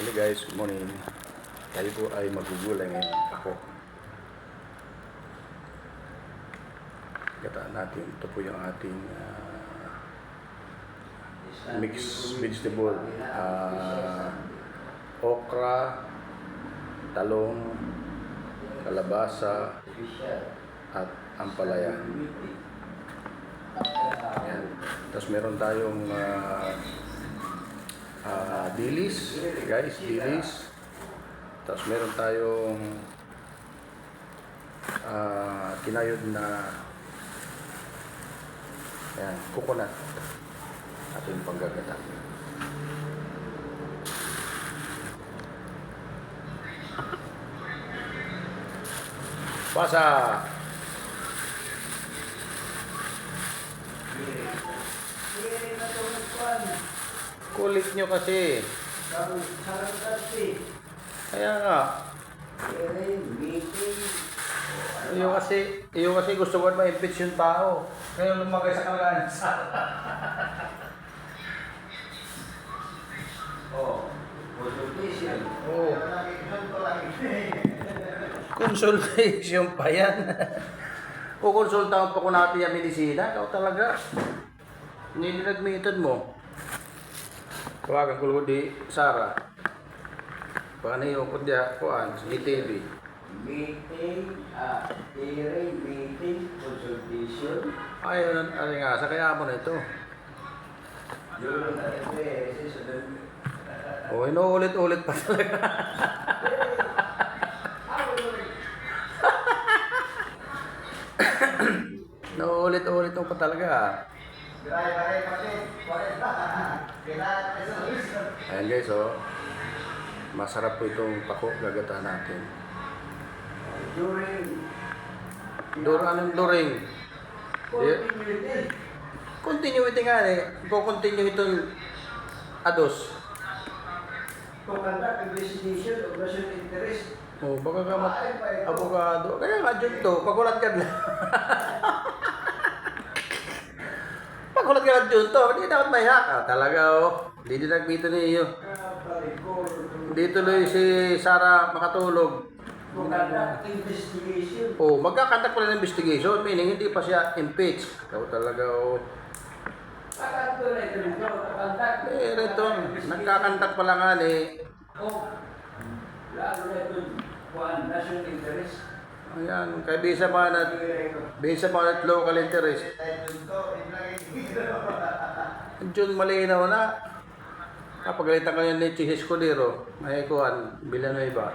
Hello guys, good morning. Tayo po ay magugulay ngayon ako. Gataan natin. Ito po yung ating mixed vegetable. Okra, talong, kalabasa, at ampalaya. Ayan. Tapos meron tayong dilis, guys, dilis. Tapos meron tayong kinayod na ayan, coconut ating panggagata. Basa! Kulit nyo kasi. Kaya nga. Iyo kasi gusto ko ma-impeach yung tao. Kaya lumagay sa kalagaan sa consultation. oh. Consultation pa yan. Kukonsultahan pa ko natin yung medisina. Ikaw talaga. Nilinag-method mo. Tawagan ko di Sara. Paano yung kudya kuan sa GTV? Meeting, meeting, consultation. Ayun, ano nga, sa kaya mo na ito. Yun na O, inuulit-ulit pa talaga. Inuulit-ulit mo pa talaga. Ayan guys, oh. Masarap po itong pako, gagataan natin. Anong during? Continuity nga eh. Continue itong ados. To conduct investigation of national interest. Oh, baka ka abogado. Kaya nga dyan to, pagulat ka lang. Pagulat ka lang dyan to, hindi dapat may hack. Talaga oh, hindi din nagpito niyo. Hindi tuloy si Sara makatulog. To conduct investigation. Oh, magkakandak pa rin ng investigation, meaning hindi pa siya impeach. Ikaw talaga oh. Eh, rito, nagkakandak pa lang nga eh. Lalo na ito, national interest. Ayan, kay bisa man at local interest. Diyon malinaw na. Kapagalitan ka ni Chis Escudero, may kuhan, Villanueva.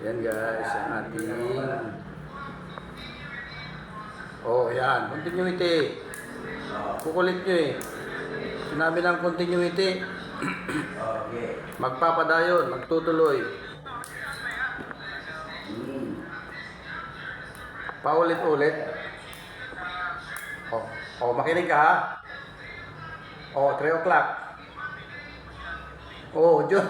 Yan guys, ang ating... Oh, yan, continuity. Kukulit nyo eh. Sinabi ng continuity. Magpapadayon, magtutuloy. Paulit-ulit. Oh, makinig ka ha. Oh, 3 o'clock. Oh, John.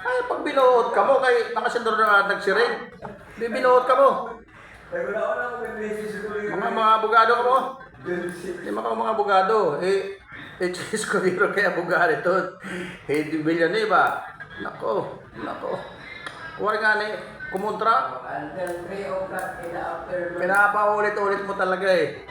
Ay, pag binuot ka mo, kay mga senador na nagsiring, bibinuot ka mo. Mga abogado ka mo. Hindi mga abogado. Chis Escudero kaya abogado ito. Di Villanueva. Nako. Huwag nga ni, kumontra. Until 3 o'clock in the afternoon. Pinapaulit-ulit mo talaga eh.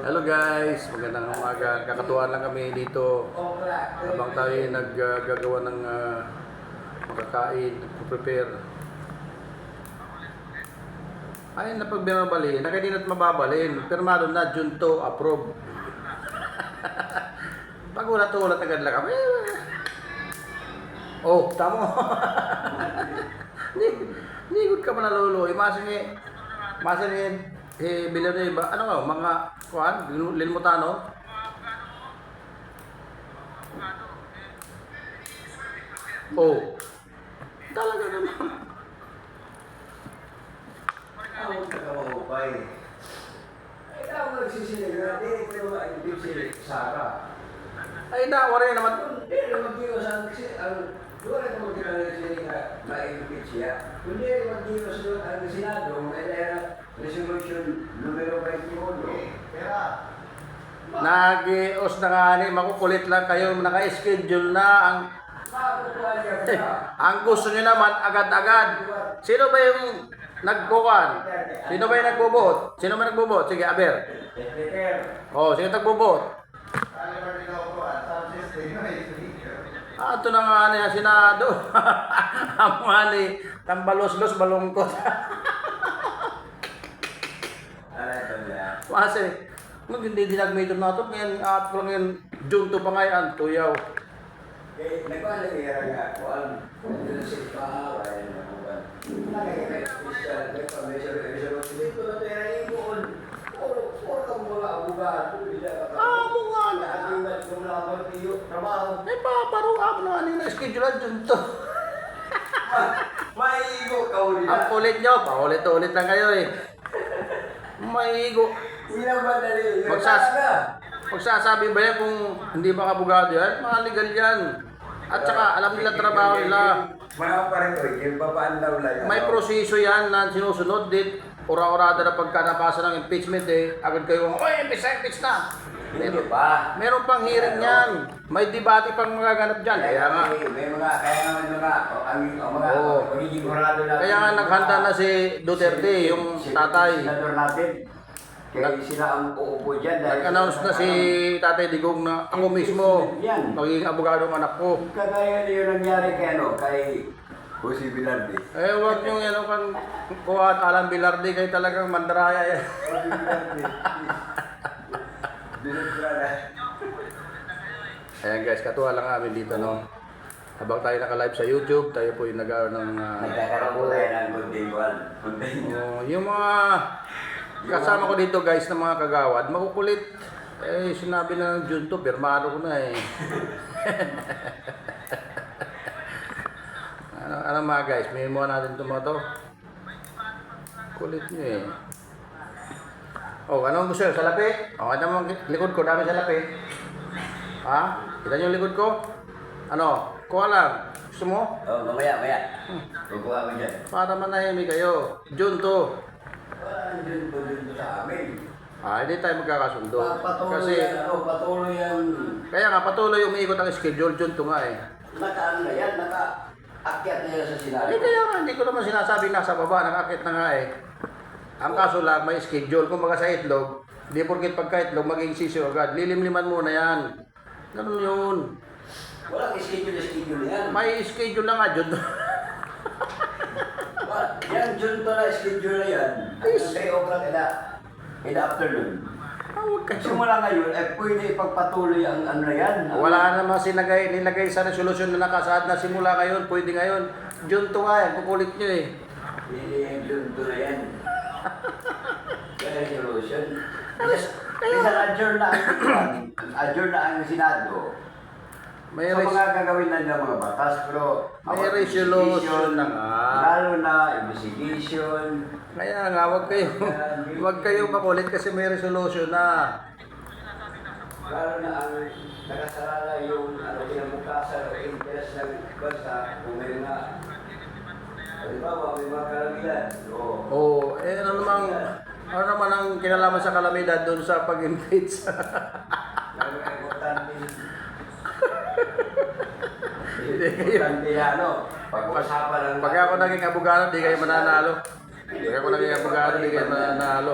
Hello guys, magandang umaga. Kakatuwa lang kami dito habang tayo naggagawa ng makakain, prepare. Ay, napag binabali, nakadinat mababalin. Pirmado na, Junto, approve. Pag ulat-ulat agad lang kami. Oh, tamo. Nigod ka pa naluluoy. Masin Villanueva, ano nga, mga kuhan, Lilmutano. Oh, talaga naman. Ang kakawapay. Ay, ako nagsisinig na, pero hindi si Sara. Ay, wala naman. Hindi naman kiwas ang doon ay magkakaroon sila na ma-impeach siya. Kundi magkiwas doon ang Senado, may resolution numero 21. Nag-ios na nga ni, makukulit lang kayo, naka-schedule na ang gusto niyo naman agad-agad. Sino ba yung nagkukan? Sino ba yung nagbubuot? Sino ba nagbubuot? Sige, Aber. Oh, sino nagbubuot? Ito na nga niya, Senado. Ang mga ni, tambalos-los, balungkot. Kasi, hindi dinagmito na ito. Ngayon, at ko lang yun, June 2 pa ngayon, tuyaw. Nagpalagay nga ako, doon sa ipahawa, yan na po ba? Nagpalagay special, dito na pera ipon. Puro kang mga abogado, Mo nga na. nakatingnan kung nakapagtiyo, trabaho. Paparuan na ano yung schedule ang June 2. Maigo ka uli Ang na. kulit nyo, paulit-ulit lang kayo eh. Maigo. Hindi na madali. Magsasabi ba yan kung hindi ba abogado yan? Mga legal yan. At saka alam nila trabaho nila. Mga parang ko, yung papaandaw lang. May proseso yan na sinusunod din. Ura-urada na pagka napasa ng impeachment eh. Agad kayo, oy, impeach na. Hindi pa. Meron pang hearing yan. May debate pang magaganap dyan. Kaya nga. Kaya naman ang mga Oo. magiging kurado natin. Kaya nga naghanda na si Duterte, yung tatay. Senador natin. Kaya sila ang uupo dyan. Nag-announce na si Tatay Digong na ako mismo magiging abogado ng anak ko. Kagaya na yun nangyari kay Jose Velarde. Eh, huwag nyo yan kang kuhaan Alan Velarde kayo talagang mandaraya yan. Jose Velarde. Dinugrada. Ayan guys, katuwa lang kami dito no. Habang tayo naka-live sa YouTube, tayo po yung nag-aaral ng Nagkakaroon po tayo ng content. yung mga kasama ko dito guys na mga kagawad, makukulit. Eh, sinabi na ng June 2, pirmado ko na eh. ano mga guys, may mga natin ito mga to. Kulit nyo eh. Oh, anong gusto nyo? Salapi? Oh, ano mo likod ko, dami salapi. Ha? Kita nyo yung likod ko? Ano? Kuha lang. Gusto mo? Oh, mamaya. Kukuha ko dyan. Para manahimik kayo. June 2. Wala dun sa amin. Hindi tayo magkakasundo. Patuloy yan, patuloy yan. Kaya nga, patuloy umiikot ang schedule. June 2 nga eh. Nakaano na yan, naka-akyat na yan sa Senado. Kaya nga, hindi ko naman sinasabi nasa baba. Nakakit na nga eh. Ang kaso lang, may schedule. Kung baga sa itlog, hindi porkit pagka-itlog, maging sisiyo agad. Lilimliman muna yan. Ganun yun. Walang schedule na yan. May schedule lang nga, June 2. Yan, June to na schedule na yan. Hanggang 3 o'clock in the afternoon. Huwag kayo. Simula ngayon, pwede ipagpatuloy ang ano na yan. Wala naman nilagay sa resolusyon na nakasaad na simula ngayon, pwede ngayon. June 2 nga yan, kukulit nyo eh. Hindi yung June to na yan. Kaya resolution. Kaya- Isang adjourn na ang Senado. May Sa mga gagawin na ng mga batas, pero May resolution na nga. lalo na investigation. Kaya nga, wag kayo makulit kasi may resolution na. Lalo na ang nakasarala yung kinabukasan o interest ng bansa kung may mga halimbawa, may mga kalamitan. Oh, ano naman ang kinalaman sa kalamidad doon sa pag-impeach? Lalo na importante. Importante na pag-usapan ng... Pag ako naging abogado, di kayo mananalo. Pag ako naging abogado, di kayo mananalo.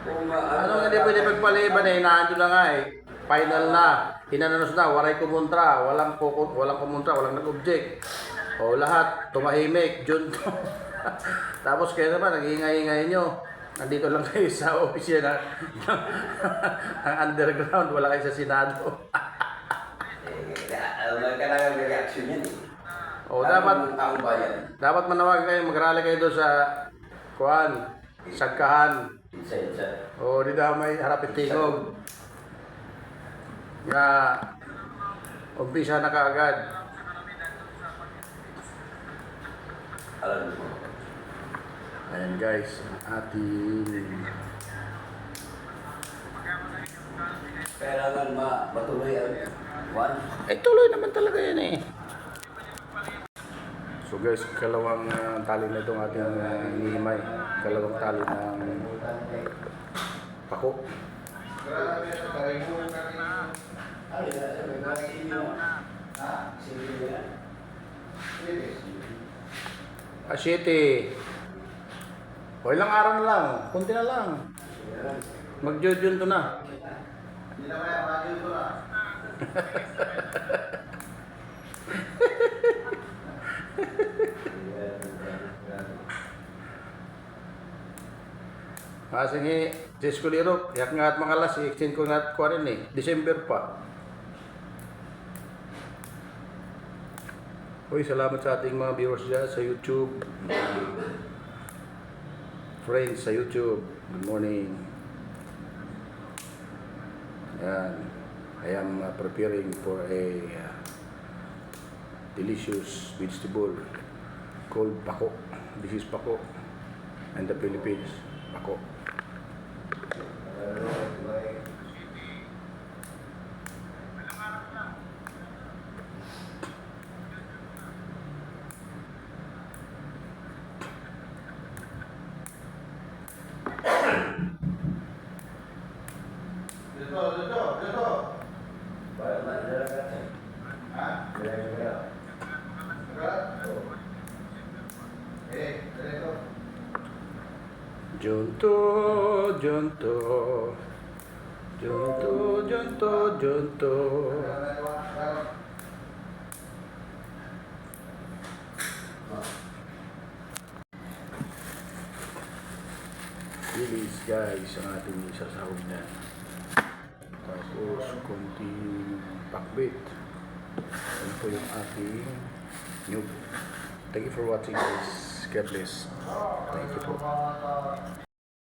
Ano hindi pwede pagpaliban eh, inaano na nga eh. Final na, hinananos na, waray kumontra, walang kumontra, walang nag-object. O lahat, tumahimik, June 2. Tapos kayo naman, nag-iingay-ingay nyo. Nandito lang kayo sa office na ang underground, wala kayo sa Senado. Kailangan may reaction yan eh. O dapat Taong bayan. dapat manawag kayo, mag-rally kayo doon sa Sagkahan. Isa. O dito may harapit tingog. Na umpisa na kaagad. Alam mo. Ayan guys, ating Kailangan matuloy ang one. tuloy naman talaga yan eh. So guys, kalawang tali na itong ating hinihimay. Kalawang tali ng Pako. Ay, nasa may mga sili na. Ha? Sili na. Ah, 7. O ilang araw na lang. Kunti na lang. Mag-June to na. Hindi na kaya mag-yun ko na. Kasi nga, sa eskulero, yak nga at makalas, i-extend ko nga at kuha rin eh. December pa. Uy, salamat sa ating mga viewers dyan sa YouTube. Friends sa YouTube, good morning. Yan. I am preparing for a delicious vegetable called pako. This is pako. And the Philippines, pako. Dito. Para madala ka. Ha? Dala. Agad? Dito. Junto, junto. Junto, junto, junto. Bilis guys ang ating isasahog na. Tapos konting pakbit. Yan po yung ating noob. Thank you for watching guys. God bless. Thank you po.